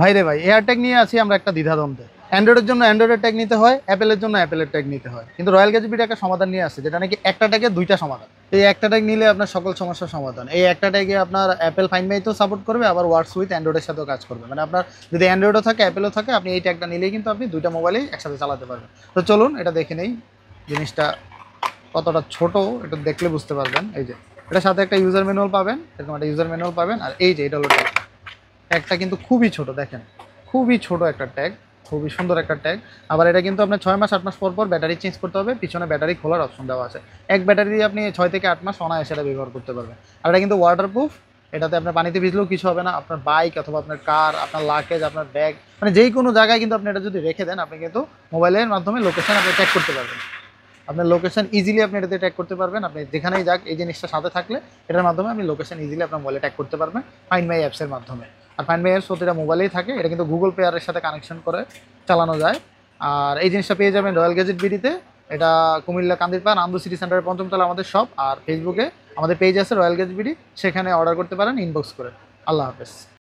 ভাই রে ভাই, এয়ারট্যাগ নিয়ে আছি আমরা একটা দ্বিধাদ্বন্দ্বে। অ্যান্ড্রয়েডের জন্য অ্যান্ড্রয়েডের ট্যাগ নিতে হয়, অ্যাপেলের জন্য অ্যাপেলের ট্যাগ নিতে হয়। কিন্তু রয়্যাল গ্যাজেট বিডি একটা সমাধান নিয়ে আসছে, যেটা নাকি একটা ট্যাগে দুইটা সমাধান। এই একটা ট্যাগ নিলে আপনার সকল সমস্যার সমাধান। এই একটা ট্যাগে আপনার অ্যাপেল ফাইন্ড মাইতেও সাপোর্ট করবে, আবার ওয়ার্কস উইথ অ্যান্ড্রয়েডের সাথেও কাজ করবে। মানে আপনার যদি অ্যান্ড্রয়েডও থাকে অ্যাপেলও থাকে, আপনি এই ট্যাগটা নিলেই কিন্তু আপনি দুইটা মোবাইলেই একসাথে চালাতে পারবেন। তো চলুন এটা দেখে নেই, জিনিসটা কতটা ছোট এটা দেখলে বুঝতে পারবেন। এই যে এটার সাথে একটা ইউজার ম্যানুয়াল পাবেন, এরকম একটা ইউজার ম্যানুয়াল পাবেন। আর এই যে এটা হলো ট্যাগ, ট্যাগটা কিন্তু খুবই ছোট, দেখেন খুবই ছোট একটা ট্যাগ, খুবই সুন্দর একটা ট্যাগ। আবার এটা কিন্তু আপনার 6 মাস 8 মাস পর পর ব্যাটারি চেঞ্জ করতে হবে, পিছনে ব্যাটারি খোলার অপশন দেওয়া আছে। এক ব্যাটারি দিয়ে আপনি 6 থেকে 8 মাস অনায়াসে এটা ব্যবহার করতে পারবেন। আর এটা কিন্তু ওয়াটারপ্রুফ, এটাতে আপনার পানিতে ভিজলেও কিছু হবে না। আপনার বাইক অথবা আপনার কার, আপনার লাগেজ, আপনার ব্যাগ, মানে যেই কোনো জায়গায় কিন্তু আপনি এটা যদি রেখে দেন, আপনি কিন্তু মোবাইলের মাধ্যমে লোকেশন আপনি ট্র্যাক করতে পারবেন। আপনার লোকেশন ইজিলি আপনি এটাতে ট্র্যাক করতে পারবেন। আপনি যেখানেই যাক এই জিনিসটা সাথে থাকলে এটার মাধ্যমে আপনি লোকেশন ইজিলি আপনার মোবাইলে ট্র্যাক করতে পারবেন ফাইন্ড মাই অ্যাপসের মাধ্যমে। আর ফাইন্ড মাই অ্যাপস প্রতিটা মোবাইলেই থাকে, এটা কিন্তু গুগল পেয়ারের সাথে কানেকশন করে চালানো যায়। আর এই জিনিসটা পেয়ে যাবেন রয়্যাল গ্যাজেট বিডিতে। এটা কুমিল্লা কান্দিরপাড় আন্দু সিটি সেন্টারের পঞ্চমতলা আমাদের শপ। আর ফেসবুকে আমাদের পেজ আছে রয়্যাল গ্যাজেট বিডি, সেখানে অর্ডার করতে পারেন ইনবক্স করে। আল্লাহ হাফেজ।